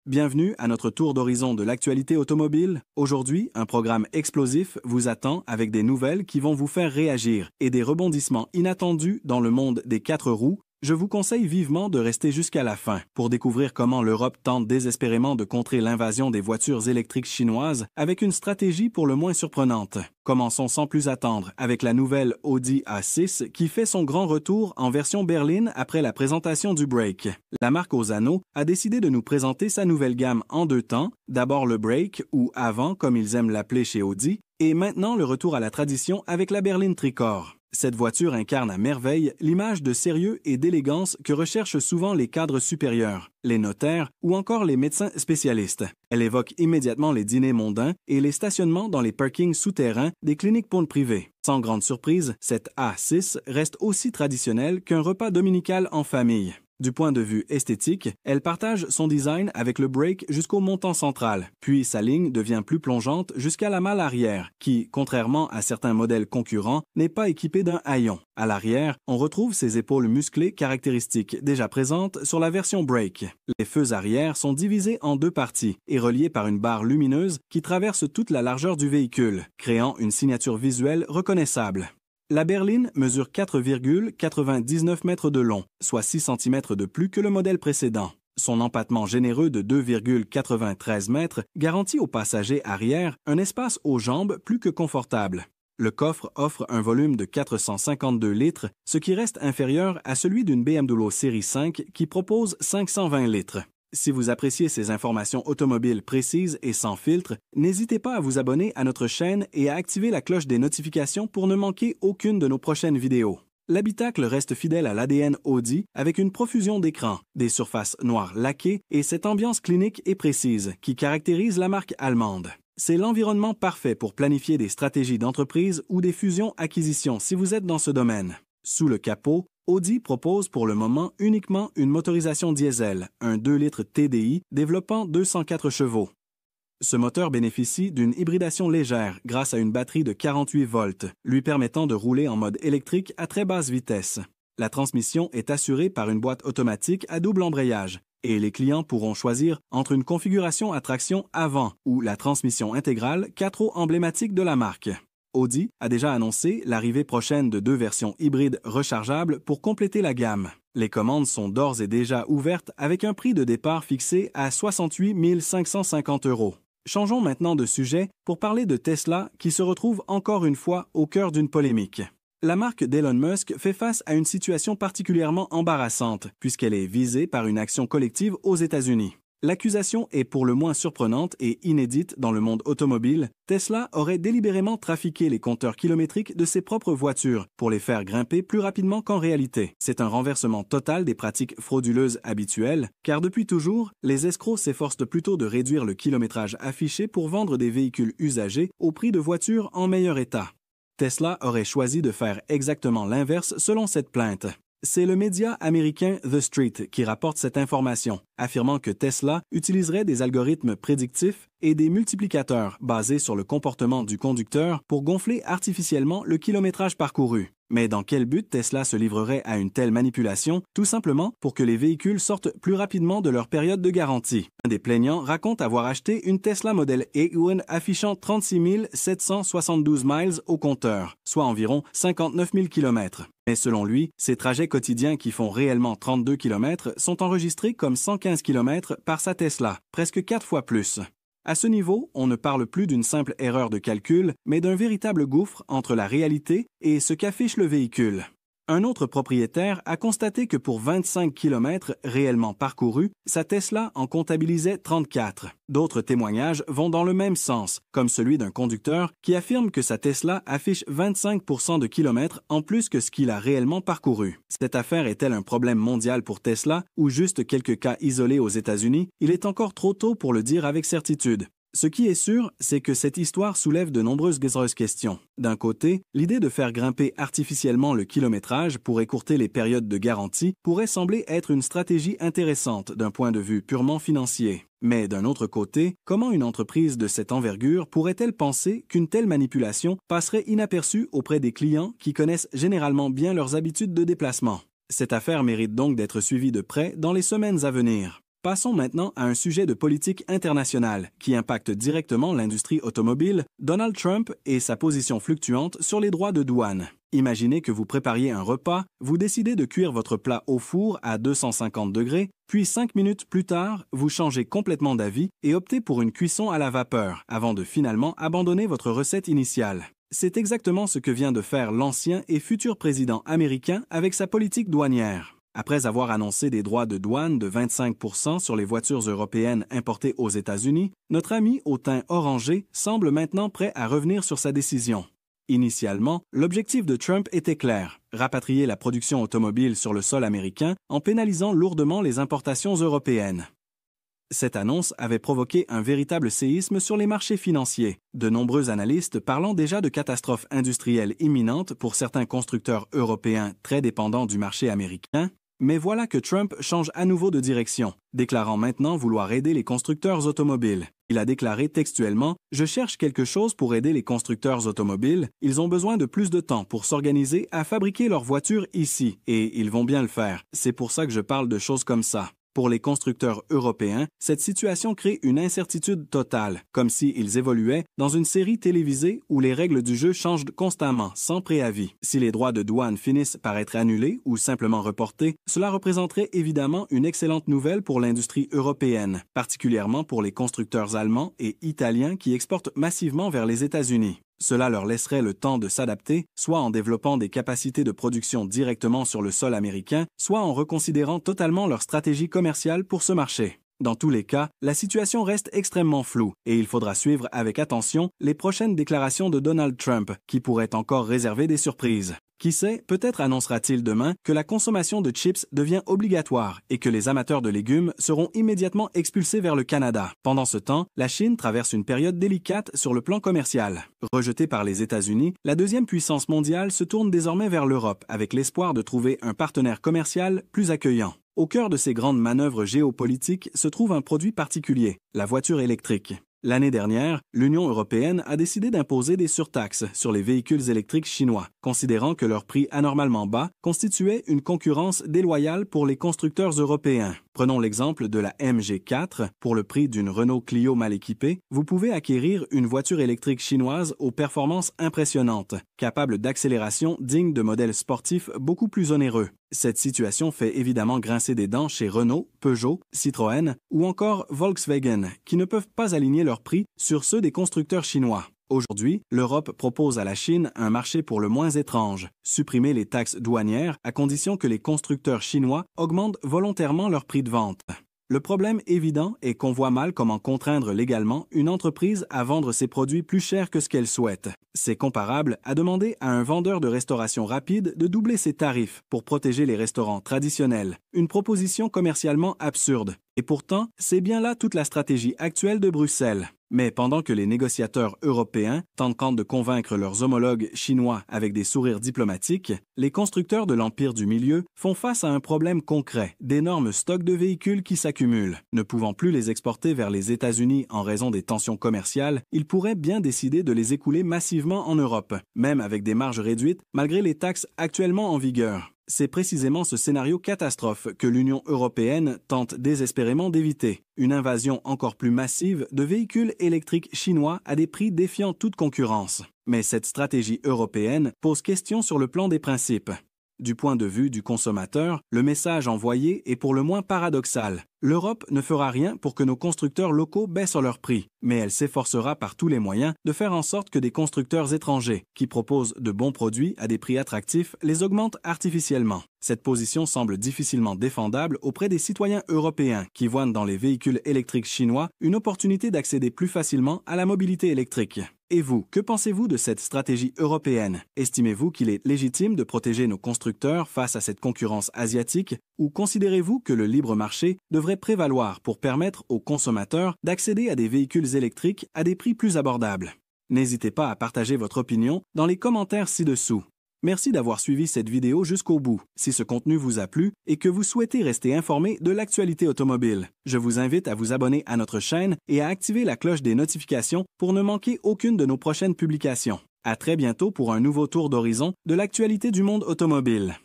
Bienvenue à notre tour d'horizon de l'actualité automobile. Aujourd'hui, un programme explosif vous attend avec des nouvelles qui vont vous faire réagir et des rebondissements inattendus dans le monde des 4 roues. Je vous conseille vivement de rester jusqu'à la fin pour découvrir comment l'Europe tente désespérément de contrer l'invasion des voitures électriques chinoises avec une stratégie pour le moins surprenante. Commençons sans plus attendre avec la nouvelle Audi A6 qui fait son grand retour en version berline après la présentation du Break. La marque aux anneaux a décidé de nous présenter sa nouvelle gamme en 2 temps, d'abord le Break ou Avant comme ils aiment l'appeler chez Audi, et maintenant le retour à la tradition avec la berline tricorps. Cette voiture incarne à merveille l'image de sérieux et d'élégance que recherchent souvent les cadres supérieurs, les notaires ou encore les médecins spécialistes. Elle évoque immédiatement les dîners mondains et les stationnements dans les parkings souterrains des cliniques pontes privées. Sans grande surprise, cette A6 reste aussi traditionnelle qu'un repas dominical en famille. Du point de vue esthétique, elle partage son design avec le Break jusqu'au montant central, puis sa ligne devient plus plongeante jusqu'à la malle arrière, qui, contrairement à certains modèles concurrents, n'est pas équipée d'un haillon. À l'arrière, on retrouve ses épaules musclées caractéristiques déjà présentes sur la version Break. Les feux arrière sont divisés en 2 parties et reliés par une barre lumineuse qui traverse toute la largeur du véhicule, créant une signature visuelle reconnaissable. La berline mesure 4,99 mètres de long, soit 6 cm de plus que le modèle précédent. Son empattement généreux de 2,93 mètres garantit aux passagers arrière un espace aux jambes plus que confortable. Le coffre offre un volume de 452 litres, ce qui reste inférieur à celui d'une BMW Série 5 qui propose 520 litres. Si vous appréciez ces informations automobiles précises et sans filtre, n'hésitez pas à vous abonner à notre chaîne et à activer la cloche des notifications pour ne manquer aucune de nos prochaines vidéos. L'habitacle reste fidèle à l'ADN Audi avec une profusion d'écrans, des surfaces noires laquées et cette ambiance clinique et précise qui caractérise la marque allemande. C'est l'environnement parfait pour planifier des stratégies d'entreprise ou des fusions-acquisitions si vous êtes dans ce domaine. Sous le capot, Audi propose pour le moment uniquement une motorisation diesel, un 2 litres TDI développant 204 chevaux. Ce moteur bénéficie d'une hybridation légère grâce à une batterie de 48 volts, lui permettant de rouler en mode électrique à très basse vitesse. La transmission est assurée par une boîte automatique à double embrayage, et les clients pourront choisir entre une configuration à traction avant ou la transmission intégrale 4 roues emblématique de la marque. Audi a déjà annoncé l'arrivée prochaine de 2 versions hybrides rechargeables pour compléter la gamme. Les commandes sont d'ores et déjà ouvertes avec un prix de départ fixé à 68 550 €. Changeons maintenant de sujet pour parler de Tesla qui se retrouve encore une fois au cœur d'une polémique. La marque d'Elon Musk fait face à une situation particulièrement embarrassante puisqu'elle est visée par une action collective aux États-Unis. L'accusation est pour le moins surprenante et inédite dans le monde automobile. Tesla aurait délibérément trafiqué les compteurs kilométriques de ses propres voitures pour les faire grimper plus rapidement qu'en réalité. C'est un renversement total des pratiques frauduleuses habituelles, car depuis toujours, les escrocs s'efforcent plutôt de réduire le kilométrage affiché pour vendre des véhicules usagés au prix de voitures en meilleur état. Tesla aurait choisi de faire exactement l'inverse selon cette plainte. C'est le média américain The Street qui rapporte cette information, affirmant que Tesla utiliserait des algorithmes prédictifs et des multiplicateurs basés sur le comportement du conducteur pour gonfler artificiellement le kilométrage parcouru. Mais dans quel but Tesla se livrerait à une telle manipulation? Tout simplement pour que les véhicules sortent plus rapidement de leur période de garantie. Un des plaignants raconte avoir acheté une Tesla Model E affichant 36 772 miles au compteur, soit environ 59 000 km. Mais selon lui, ces trajets quotidiens qui font réellement 32 km sont enregistrés comme 115 km par sa Tesla, presque 4 fois plus. À ce niveau, on ne parle plus d'une simple erreur de calcul, mais d'un véritable gouffre entre la réalité et ce qu'affiche le véhicule. Un autre propriétaire a constaté que pour 25 km réellement parcourus, sa Tesla en comptabilisait 34. D'autres témoignages vont dans le même sens, comme celui d'un conducteur qui affirme que sa Tesla affiche 25% de kilomètres en plus que ce qu'il a réellement parcouru. Cette affaire est-elle un problème mondial pour Tesla ou juste quelques cas isolés aux États-Unis? Il est encore trop tôt pour le dire avec certitude. Ce qui est sûr, c'est que cette histoire soulève de nombreuses questions. D'un côté, l'idée de faire grimper artificiellement le kilométrage pour écourter les périodes de garantie pourrait sembler être une stratégie intéressante d'un point de vue purement financier. Mais d'un autre côté, comment une entreprise de cette envergure pourrait-elle penser qu'une telle manipulation passerait inaperçue auprès des clients qui connaissent généralement bien leurs habitudes de déplacement? Cette affaire mérite donc d'être suivie de près dans les semaines à venir. Passons maintenant à un sujet de politique internationale qui impacte directement l'industrie automobile, Donald Trump et sa position fluctuante sur les droits de douane. Imaginez que vous prépariez un repas, vous décidez de cuire votre plat au four à 250 degrés, puis 5 minutes plus tard, vous changez complètement d'avis et optez pour une cuisson à la vapeur avant de finalement abandonner votre recette initiale. C'est exactement ce que vient de faire l'ancien et futur président américain avec sa politique douanière. Après avoir annoncé des droits de douane de 25% sur les voitures européennes importées aux États-Unis, notre ami au teint orangé semble maintenant prêt à revenir sur sa décision. Initialement, l'objectif de Trump était clair, rapatrier la production automobile sur le sol américain en pénalisant lourdement les importations européennes. Cette annonce avait provoqué un véritable séisme sur les marchés financiers, de nombreux analystes parlant déjà de catastrophes industrielles imminentes pour certains constructeurs européens très dépendants du marché américain. Mais voilà que Trump change à nouveau de direction, déclarant maintenant vouloir aider les constructeurs automobiles. Il a déclaré textuellement « Je cherche quelque chose pour aider les constructeurs automobiles. Ils ont besoin de plus de temps pour s'organiser à fabriquer leurs voitures ici, et ils vont bien le faire. C'est pour ça que je parle de choses comme ça. » Pour les constructeurs européens, cette situation crée une incertitude totale, comme s'ils évoluaient dans une série télévisée où les règles du jeu changent constamment, sans préavis. Si les droits de douane finissent par être annulés ou simplement reportés, cela représenterait évidemment une excellente nouvelle pour l'industrie européenne, particulièrement pour les constructeurs allemands et italiens qui exportent massivement vers les États-Unis. Cela leur laisserait le temps de s'adapter, soit en développant des capacités de production directement sur le sol américain, soit en reconsidérant totalement leur stratégie commerciale pour ce marché. Dans tous les cas, la situation reste extrêmement floue et il faudra suivre avec attention les prochaines déclarations de Donald Trump, qui pourraient encore réserver des surprises. Qui sait, peut-être annoncera-t-il demain que la consommation de chips devient obligatoire et que les amateurs de légumes seront immédiatement expulsés vers le Canada. Pendant ce temps, la Chine traverse une période délicate sur le plan commercial. Rejetée par les États-Unis, la deuxième puissance mondiale se tourne désormais vers l'Europe avec l'espoir de trouver un partenaire commercial plus accueillant. Au cœur de ces grandes manœuvres géopolitiques se trouve un produit particulier, la voiture électrique. L'année dernière, l'Union européenne a décidé d'imposer des surtaxes sur les véhicules électriques chinois, considérant que leur prix anormalement bas constituait une concurrence déloyale pour les constructeurs européens. Prenons l'exemple de la MG4. Pour le prix d'une Renault Clio mal équipée, vous pouvez acquérir une voiture électrique chinoise aux performances impressionnantes, capable d'accélération digne de modèles sportifs beaucoup plus onéreux. Cette situation fait évidemment grincer des dents chez Renault, Peugeot, Citroën ou encore Volkswagen, qui ne peuvent pas aligner leurs prix sur ceux des constructeurs chinois. Aujourd'hui, l'Europe propose à la Chine un marché pour le moins étrange, supprimer les taxes douanières à condition que les constructeurs chinois augmentent volontairement leur prix de vente. Le problème évident est qu'on voit mal comment contraindre légalement une entreprise à vendre ses produits plus chers que ce qu'elle souhaite. C'est comparable à demander à un vendeur de restauration rapide de doubler ses tarifs pour protéger les restaurants traditionnels. Une proposition commercialement absurde. Et pourtant, c'est bien là toute la stratégie actuelle de Bruxelles. Mais pendant que les négociateurs européens tentent de convaincre leurs homologues chinois avec des sourires diplomatiques, les constructeurs de l'Empire du Milieu font face à un problème concret, d'énormes stocks de véhicules qui s'accumulent. Ne pouvant plus les exporter vers les États-Unis en raison des tensions commerciales, ils pourraient bien décider de les écouler massivement en Europe, même avec des marges réduites malgré les taxes actuellement en vigueur. C'est précisément ce scénario catastrophe que l'Union européenne tente désespérément d'éviter. Une invasion encore plus massive de véhicules électriques chinois à des prix défiant toute concurrence. Mais cette stratégie européenne pose question sur le plan des principes. Du point de vue du consommateur, le message envoyé est pour le moins paradoxal. L'Europe ne fera rien pour que nos constructeurs locaux baissent leurs prix, mais elle s'efforcera par tous les moyens de faire en sorte que des constructeurs étrangers, qui proposent de bons produits à des prix attractifs, les augmentent artificiellement. Cette position semble difficilement défendable auprès des citoyens européens qui voient dans les véhicules électriques chinois une opportunité d'accéder plus facilement à la mobilité électrique. Et vous, que pensez-vous de cette stratégie européenne? Estimez-vous qu'il est légitime de protéger nos constructeurs face à cette concurrence asiatique ou considérez-vous que le libre marché devrait prévaloir pour permettre aux consommateurs d'accéder à des véhicules électriques à des prix plus abordables? N'hésitez pas à partager votre opinion dans les commentaires ci-dessous. Merci d'avoir suivi cette vidéo jusqu'au bout. Si ce contenu vous a plu et que vous souhaitez rester informé de l'actualité automobile, je vous invite à vous abonner à notre chaîne et à activer la cloche des notifications pour ne manquer aucune de nos prochaines publications. À très bientôt pour un nouveau tour d'horizon de l'actualité du monde automobile.